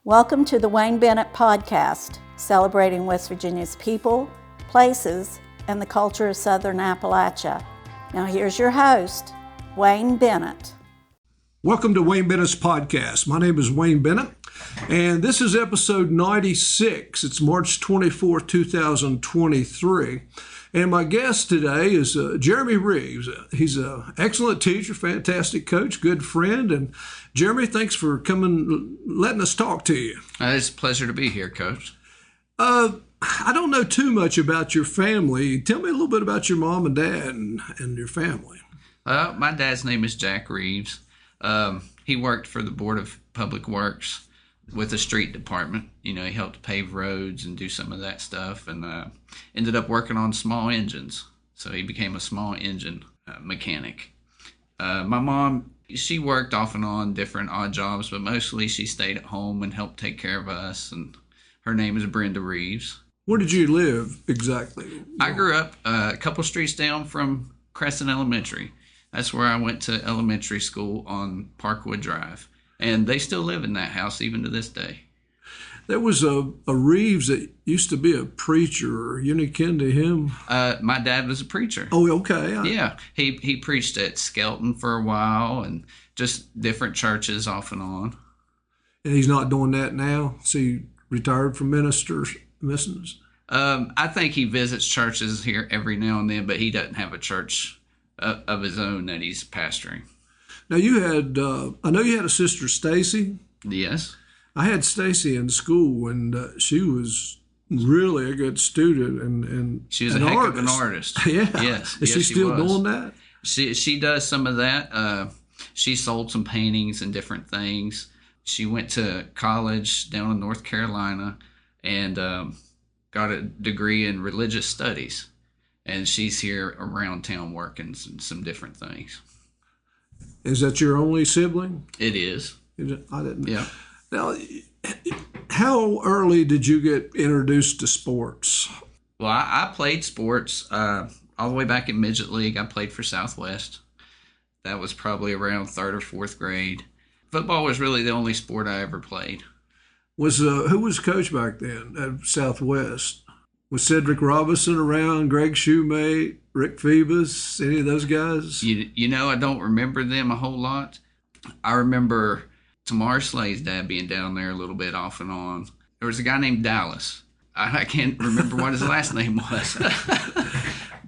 Welcome to the Wayne Bennett Podcast, celebrating West Virginia's people, places, and the culture of Southern Appalachia. Now here's your host, Wayne Bennett. Welcome to Wayne Bennett's Podcast. My name is Wayne Bennett, and this is episode 96. It's March 24, 2023. And my guest today is Jeremy Reeves. He's an excellent teacher, fantastic coach, good friend. And Jeremy, thanks for coming, letting us talk to you. It's a pleasure to be here, Coach. I don't know too much about your family. Tell me a little bit about your mom and dad and your family. My dad's name is Jack Reeves. He worked for the Board of Public Works with the street department. You know, he helped pave roads and do some of that stuff, and ended up working on small engines. So he became a small engine mechanic. My mom, she worked off and on different odd jobs, but mostly she stayed at home and helped take care of us. And her name is Brenda Reeves. Where did you live exactly? I grew up a couple streets down from Crescent Elementary. That's where I went to elementary school on Parkwood Drive. And they still live in that house even to this day. There was a Reeves that used to be a preacher. You any kin to him? My dad was a preacher. Oh, okay. Yeah. He preached at Skelton for a while and just different churches off and on. And he's not doing that now? So he retired from ministers? I think he visits churches here every now and then, but he doesn't have a church of his own that he's pastoring. Now you had, I know you had a sister, Stacy. Yes. I had Stacy in school, and she was really a good student and she was a heck of an artist. Yeah. Yes. Is she still doing that? She does some of that. She sold some paintings and different things. She went to college down in North Carolina and got a degree in religious studies. And she's here around town working some different things. Is that your only sibling? It is. I didn't. Yeah. Now, how early did you get introduced to sports? Well, I played sports all the way back in Midget League. I played for Southwest. That was probably around third or fourth grade. Football was really the only sport I ever played. Who was coach back then at Southwest? Was Cedric Robinson around, Greg Shoemate, Rick Phoebus, any of those guys? You know, I don't remember them a whole lot. I remember Tamar Slay's dad being down there a little bit off and on. There was a guy named Dallas. I can't remember what his last name was.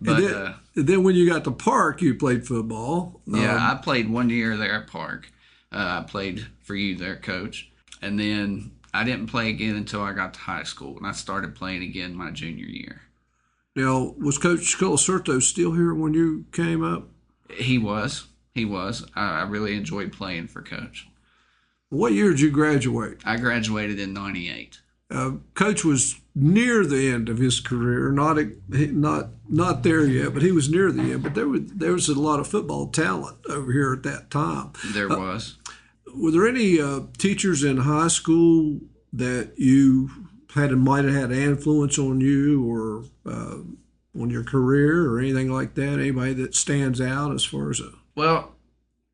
But then when you got to Park, you played football. Yeah, I played 1 year there at Park. I played for you there, Coach. And then I didn't play again until I got to high school, and I started playing again my junior year. Now, was Coach Colacerto still here when you came up? He was. I really enjoyed playing for Coach. What year did you graduate? I graduated in 98. Coach was near the end of his career, not there yet, but he was near the end. But there was a lot of football talent over here at that time. There was. Were there any teachers in high school that you might have had influence on you or on your career or anything like that? Anybody that stands out as far as Well,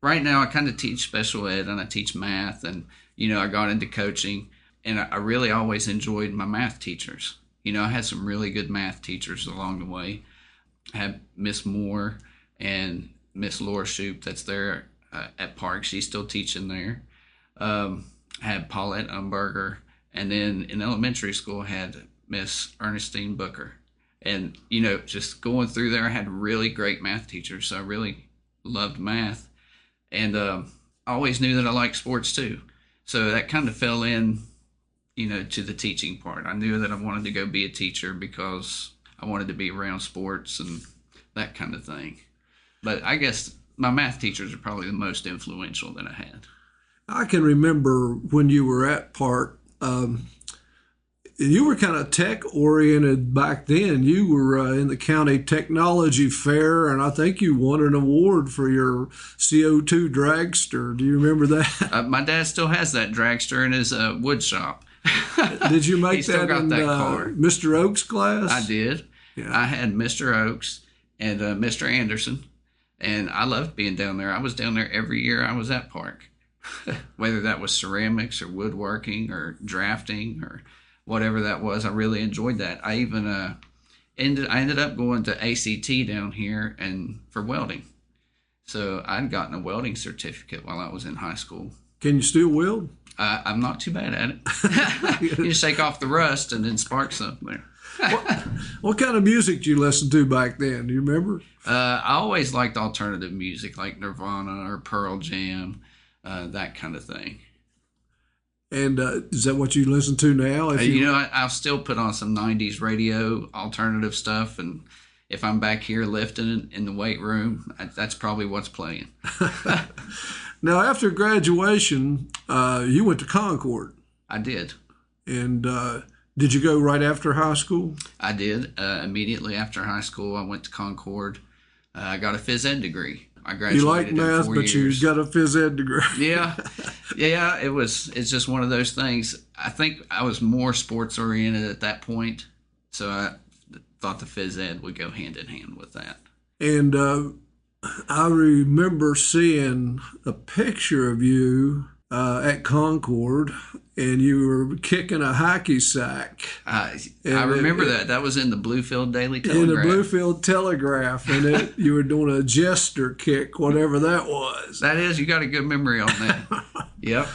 right now I kind of teach special ed and I teach math, and I got into coaching, and I really always enjoyed my math teachers. I had some really good math teachers along the way. I had Miss Moore and Miss Laura Shoup that's there at Park. She's still teaching there. I had Paulette Umberger, and then in elementary school I had Miss Ernestine Booker. And, just going through there, I had really great math teachers, so I really loved math. And I always knew that I liked sports too. So that kind of fell in, to the teaching part. I knew that I wanted to go be a teacher because I wanted to be around sports and that kind of thing. But I guess my math teachers are probably the most influential that I had. I can remember when you were at Park, you were kind of tech-oriented back then. You were in the county technology fair, and I think you won an award for your CO2 dragster. Do you remember that? My dad still has that dragster in his wood shop. Did you make he still that got in that car. Mr. Oaks' class? I did. Yeah. I had Mr. Oaks and Mr. Anderson, and I loved being down there. I was down there every year I was at Park. Whether that was ceramics or woodworking or drafting or whatever that was, I really enjoyed that. I even I ended up going to ACT down here and for welding. So I'd gotten a welding certificate while I was in high school. Can you still weld? I'm not too bad at it. You just shake off the rust and then spark something there. What kind of music did you listen to back then? Do you remember? I always liked alternative music like Nirvana or Pearl Jam, that kind of thing. And is that what you listen to now? I'll still put on some 90s radio alternative stuff, and if I'm back here lifting in the weight room, that's probably what's playing. Now, after graduation, you went to Concord. I did. And did you go right after high school? I did. Immediately after high school, I went to Concord. I got a phys ed degree. I graduated you like math, in 4 but years. you got a phys ed degree. Yeah. It's just one of those things. I think I was more sports oriented at that point, so I thought the phys ed would go hand in hand with that. And I remember seeing a picture of you at Concord, and you were kicking a hacky sack. I remember that. That was in the Bluefield Daily Telegraph. In the Bluefield Telegraph, and you were doing a jester kick, whatever that was. That is, you got a good memory on that. Yep.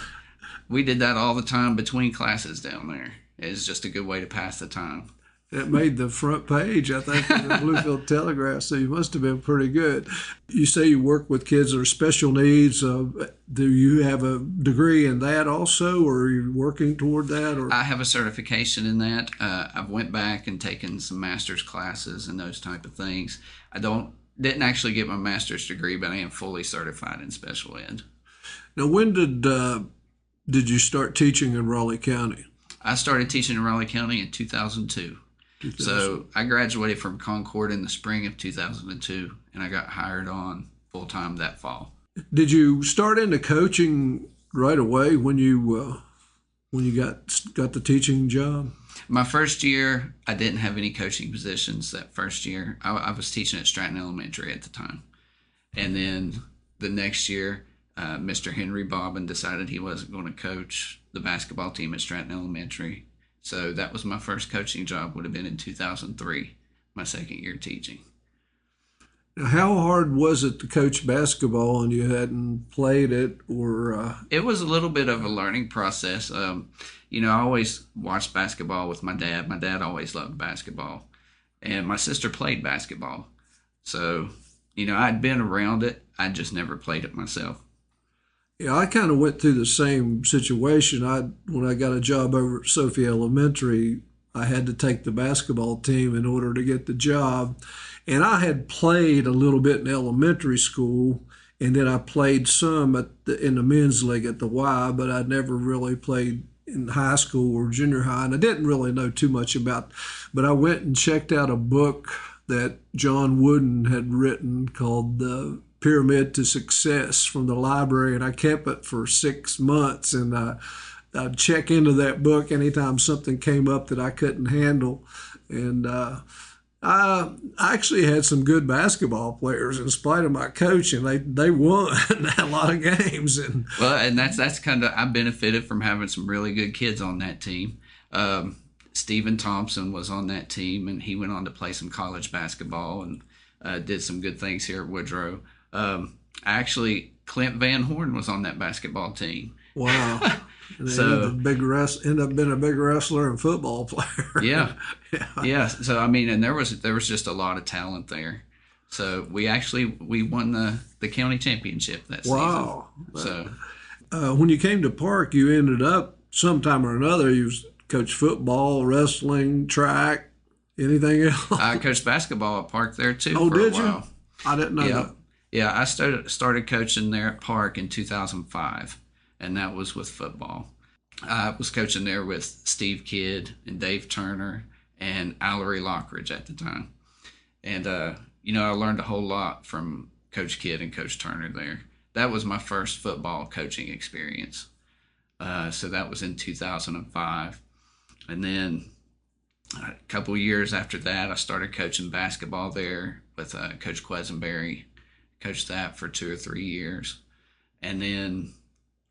We did that all the time between classes down there. It's just a good way to pass the time. It made the front page, I think, of the Bluefield Telegraph, so you must have been pretty good. You say you work with kids that are special needs. Do you have a degree in that also, or are you working toward that? Or? I have a certification in that. I've went back and taken some master's classes and those type of things. I didn't actually get my master's degree, but I am fully certified in special ed. Now, when did you start teaching in Raleigh County? I started teaching in Raleigh County in 2002. So I graduated from Concord in the spring of 2002, and I got hired on full-time that fall. Did you start into coaching right away when you got the teaching job? My first year, I didn't have any coaching positions that first year. I was teaching at Stratton Elementary at the time. And then the next year, Mr. Henry Bobbin decided he wasn't going to coach the basketball team at Stratton Elementary. So that was my first coaching job, would have been in 2003, my second year teaching. Now, how hard was it to coach basketball and you hadn't played it? Or It was a little bit of a learning process. I always watched basketball with my dad. My dad always loved basketball. And my sister played basketball. So, I'd been around it. I just never played it myself. Yeah, I kind of went through the same situation. When I got a job over at Sophie Elementary, I had to take the basketball team in order to get the job. And I had played a little bit in elementary school, and then I played some in the men's league at the Y, but I never really played in high school or junior high, and I didn't really know too much about. But I went and checked out a book that John Wooden had written called The Pyramid to Success from the library, and I kept it for 6 months, and I'd check into that book anytime something came up that I couldn't handle. And I actually had some good basketball players in spite of my coaching. They won a lot of games. And that's kind of, I benefited from having some really good kids on that team. Stephen Thompson was on that team, and he went on to play some college basketball and did some good things here at Woodrow. Actually, Clint Van Horn was on that basketball team. Wow. So ended up being a big wrestler and football player. Yeah. So and there was just a lot of talent there. So we won the county championship that season. Wow. So when you came to Park, you ended up sometime or another. You coached football, wrestling, track, anything else? I coached basketball at Park there too. Oh, for did a while. You? I didn't know that. Yeah, I started coaching there at Park in 2005, and that was with football. I was coaching there with Steve Kidd and Dave Turner and Allery Lockridge at the time. And, I learned a whole lot from Coach Kidd and Coach Turner there. That was my first football coaching experience. So that was in 2005. And then a couple years after that, I started coaching basketball there with Coach Quesenberry. Coached that for 2 or 3 years. And then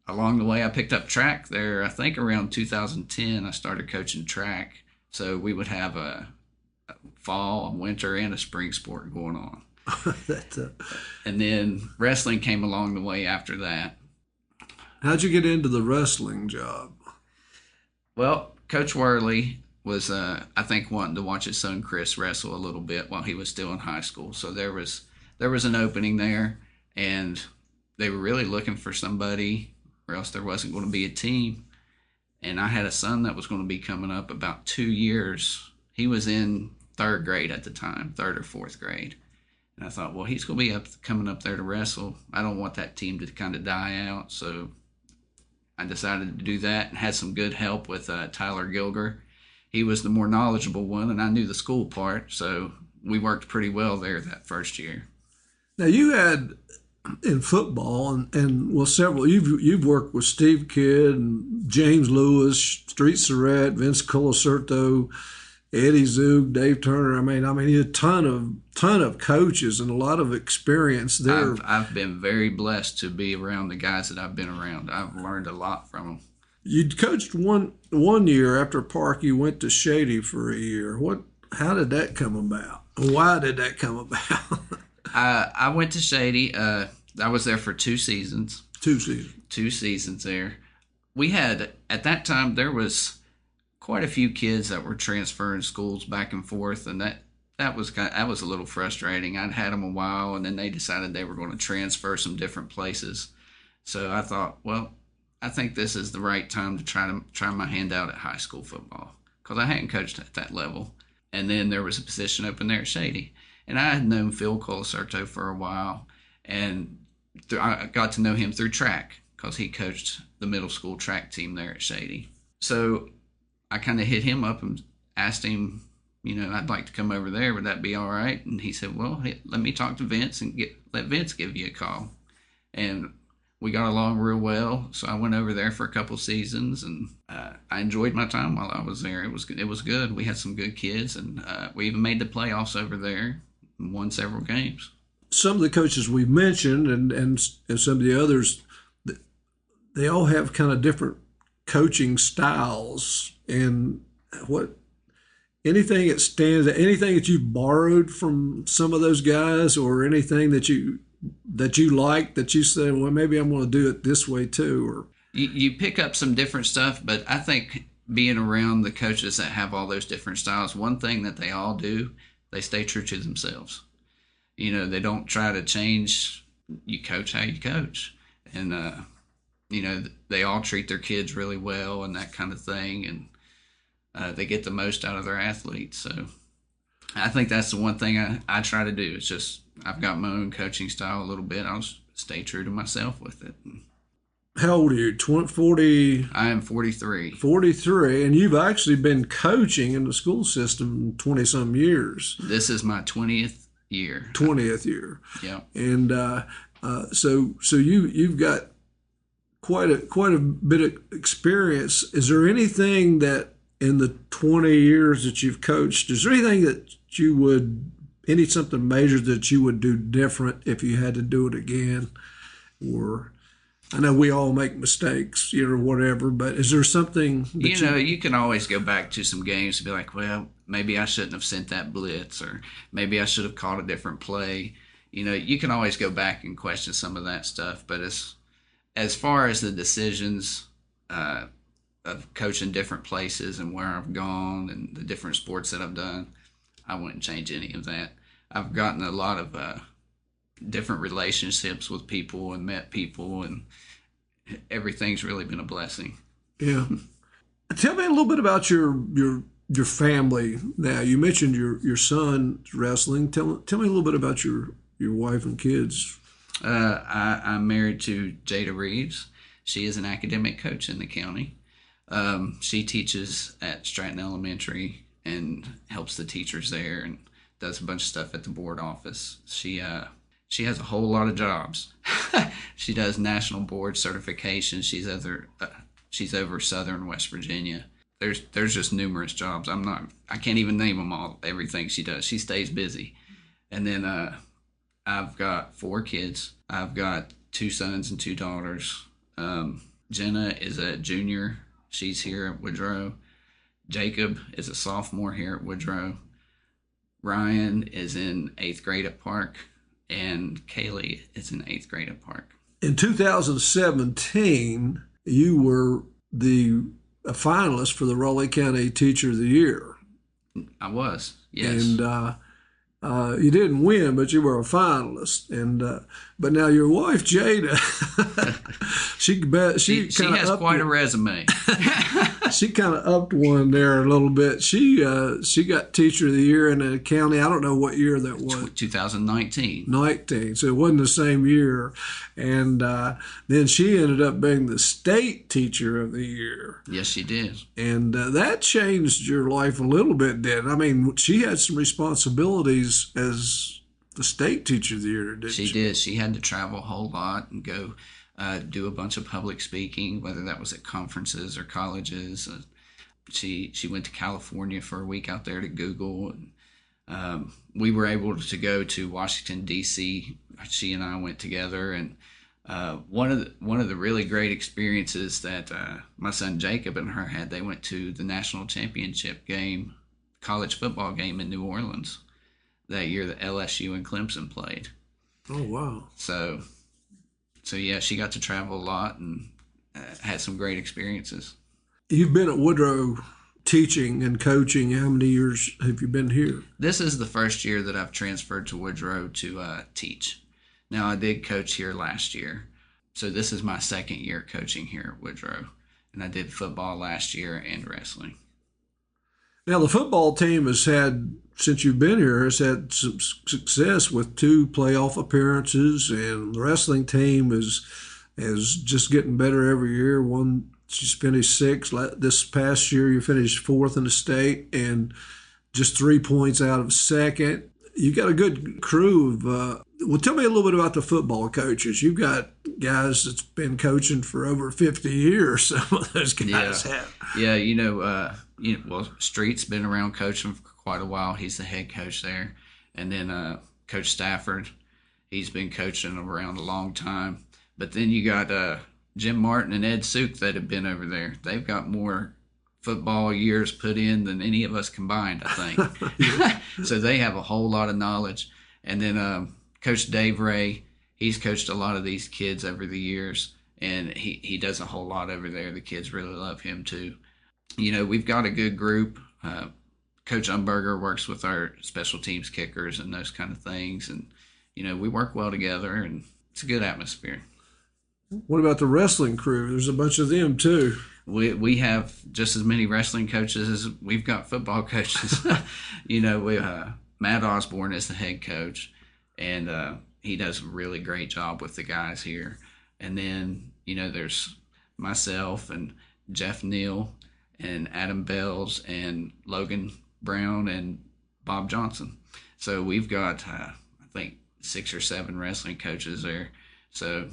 along the way, I picked up track there. I think around 2010, I started coaching track. So we would have a fall, a winter, and a spring sport going on. And then wrestling came along the way after that. How'd you get into the wrestling job? Well, Coach Worley was, I think, wanting to watch his son Chris wrestle a little bit while he was still in high school. So there was an opening there, and they were really looking for somebody, or else there wasn't going to be a team. And I had a son that was going to be coming up about 2 years. He was in third grade at the time, third or fourth grade. And I thought, well, he's going to be coming up there to wrestle. I don't want that team to kind of die out. So I decided to do that and had some good help with Tyler Gilger. He was the more knowledgeable one, and I knew the school part. So we worked pretty well there that first year. Now, you had in football and well, several. You've worked with Steve Kidd and James Lewis, Street Surratt, Vince Colacerto, Eddie Zug, Dave Turner. I mean, a ton of coaches and a lot of experience there. I've been very blessed to be around the guys that I've been around. I've learned a lot from them. You'd coached one year after Park. You went to Shady for a year. How did that come about? Why did that come about? I went to Shady. I was there for 2 seasons. 2 seasons. 2 seasons there. We had, at that time, there was quite a few kids that were transferring schools back and forth, and that was a little frustrating. I'd had them a while, and then they decided they were going to transfer some different places. So I thought, well, I think this is the right time to try my hand out at high school football, because I hadn't coached at that level. And then there was a position open there at Shady. And I had known Phil Colacerto for a while, and I got to know him through track because he coached the middle school track team there at Shady. So I kind of hit him up and asked him, I'd like to come over there. Would that be all right? And he said, well, let me talk to Vince and let Vince give you a call. And we got along real well. So I went over there for a couple seasons, and I enjoyed my time while I was there. It was good. We had some good kids, and we even made the playoffs over there and won several games. Some of the coaches we mentioned and some of the others, they all have kind of different coaching styles. And anything that you borrowed from some of those guys, or anything that you like that you said, well, maybe I'm going to do it this way too? Or you pick up some different stuff, but I think being around the coaches that have all those different styles, one thing that they all do, they stay true to themselves. They don't try to change. You coach how you coach. And, they all treat their kids really well and that kind of thing. And they get the most out of their athletes. So I think that's the one thing I try to do. It's just I've got my own coaching style a little bit. I'll stay true to myself with it. How old are you? 40? I am 43. 43, and you've actually been coaching in the school system 20-some years. This is my 20th year. 20th year. Yeah. And so you've got quite a bit of experience. Is there anything that in the 20 years that you've coached, is there anything that something major that you would do different if you had to do it again? Or I know we all make mistakes, or whatever, but is there something that you can always go back to some games and be like, well, maybe I shouldn't have sent that blitz, or maybe I should have called a different play. You can always go back and question some of that stuff. But as far as the decisions of coaching different places and where I've gone and the different sports that I've done, I wouldn't change any of that. I've gotten a lot of different relationships with people and met people, and everything's really been a blessing. Yeah. Tell me a little bit about your family now. You mentioned your son wrestling. Tell me a little bit about your wife and kids. I'm married to Jada Reeves. She is an academic coach in the county. She teaches at Stratton Elementary and helps the teachers there and does a bunch of stuff at the board office. She has a whole lot of jobs. She does national board certification. She's over Southern West Virginia. There's just numerous jobs. I can't even name them all. Everything she does, she stays busy. And then I've got 4 kids. I've got 2 sons and 2 daughters. Jenna is a junior. She's here at Woodrow. Jacob is a sophomore here at Woodrow. Ryan is in 8th grade at Park. And Kaylee is in 8th grade at Park. In 2017, you were a finalist for the Raleigh County Teacher of the Year. I was, yes. And you didn't win, but you were a finalist. And but now your wife Jada, she has quite a resume. She kind of upped one there a little bit. She got Teacher of the Year in the county. I don't know what year that was. 2019. 19. So it wasn't the same year. And then she ended up being the state Teacher of the Year. Yes, she did. And that changed your life a little bit, didn't it? I mean, she had some responsibilities as the state Teacher of the Year, didn't she? She did. She had to travel a whole lot and go do a bunch of public speaking, whether that was at conferences or colleges. She went to California for a week out there to Google. And, we were able to go to Washington, D.C. She and I went together. And one of the really great experiences that my son Jacob and her had, they went to the national championship game, college football game in New Orleans that year that LSU and Clemson played. Oh, wow. So yeah, she got to travel a lot and had some great experiences. You've been at Woodrow teaching and coaching. How many years have you been here? This is the first year that I've transferred to Woodrow to teach. Now, I did coach here last year, so this is my second year coaching here at Woodrow, and I did football last year and wrestling. Now, the football team has had, since you've been here, has had some success with 2 playoff appearances, and the wrestling team is just getting better every year. She's finished 6th. This past year, you finished 4th in the state and just 3 points out of 2nd. You got a good crew of. Well, tell me a little bit about the football coaches. You've got guys that's been coaching for over 50 years. Some of those guys have. Yeah, well, Street's been around coaching for quite a while. He's the head coach there. And then Coach Stafford, he's been coaching around a long time. But then you got Jim Martin and Ed Suk that have been over there. They've got more football years put in than any of us combined, I think. So they have a whole lot of knowledge. And then Coach Dave Ray, he's coached a lot of these kids over the years, and he does a whole lot over there. The kids really love him too. We've got a good group. Coach Umberger works with our special teams kickers and those kind of things, and we work well together, and it's a good atmosphere. What about the wrestling crew? There's a bunch of them too. We have just as many wrestling coaches as we've got football coaches. Matt Osborne is the head coach, and he does a really great job with the guys here. And then, there's myself and Jeff Neal and Adam Bells and Logan Brown and Bob Johnson. So we've got, I think, 6 or 7 wrestling coaches there. So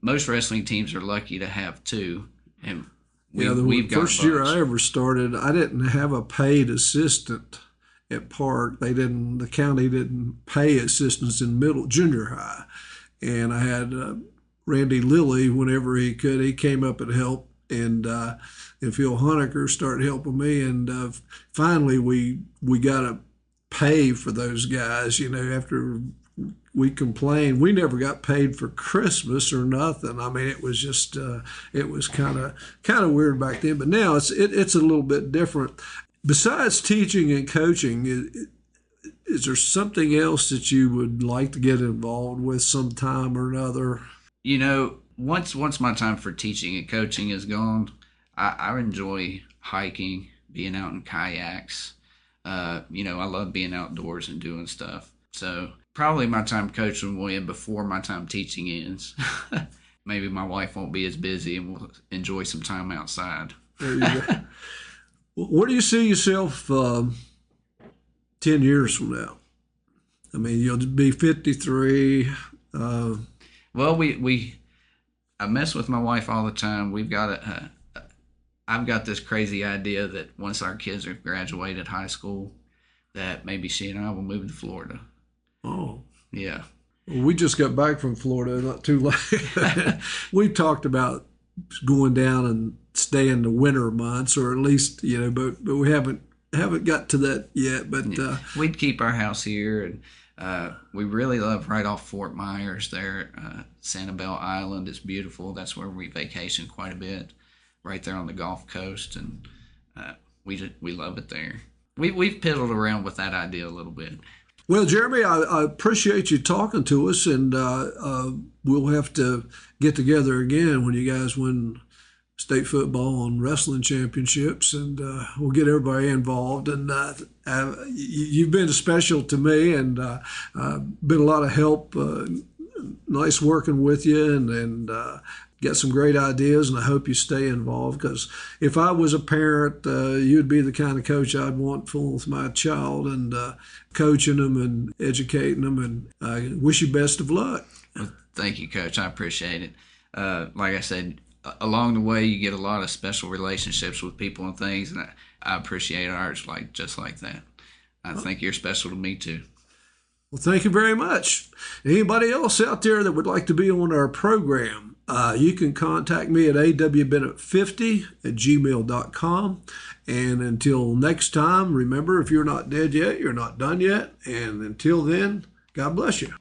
most wrestling teams are lucky to have 2. And the first year I ever started, I didn't have a paid assistant at Park. The county didn't pay assistants in junior high. And I had Randy Lilly, whenever he could, he came up and helped. And Phil Honecker started helping me. And finally, we got to pay for those guys, after we complained. We never got paid for Christmas or nothing. I mean, it was just, it was kind of weird back then. But now it's a little bit different. Besides teaching and coaching, is there something else that you would like to get involved with sometime or another? Once my time for teaching and coaching is gone, I enjoy hiking, being out in kayaks. I love being outdoors and doing stuff. So probably my time coaching will end before my time teaching ends. Maybe my wife won't be as busy and we'll enjoy some time outside. There you go. Where do you see yourself 10 years from now? I mean, you'll be 53. Well, I mess with my wife all the time. I've got this crazy idea that once our kids have graduated high school, that maybe she and I will move to Florida. Oh. Yeah. Well, we just got back from Florida not too long. We talked about going down and stay in the winter months, or at least, but we haven't got to that yet. But we'd keep our house here, and we really love right off Fort Myers there. Sanibel Island is beautiful. That's where we vacation quite a bit, right there on the Gulf Coast, and we love it there. We've piddled around with that idea a little bit. Well, Jeremy, I appreciate you talking to us, and we'll have to get together again when you guys win state football and wrestling championships, and we'll get everybody involved. And you've been special to me, and been a lot of help. Nice working with you, and got some great ideas, and I hope you stay involved, because if I was a parent, you'd be the kind of coach I'd want fooling with my child, and coaching them and educating them, and I wish you best of luck. Well, thank you, Coach. I appreciate it. Like I said, along the way, you get a lot of special relationships with people and things, and I appreciate ours just like that. I think you're special to me, too. Well, thank you very much. Anybody else out there that would like to be on our program, you can contact me at awbennett50@gmail.com. And until next time, remember, if you're not dead yet, you're not done yet. And until then, God bless you.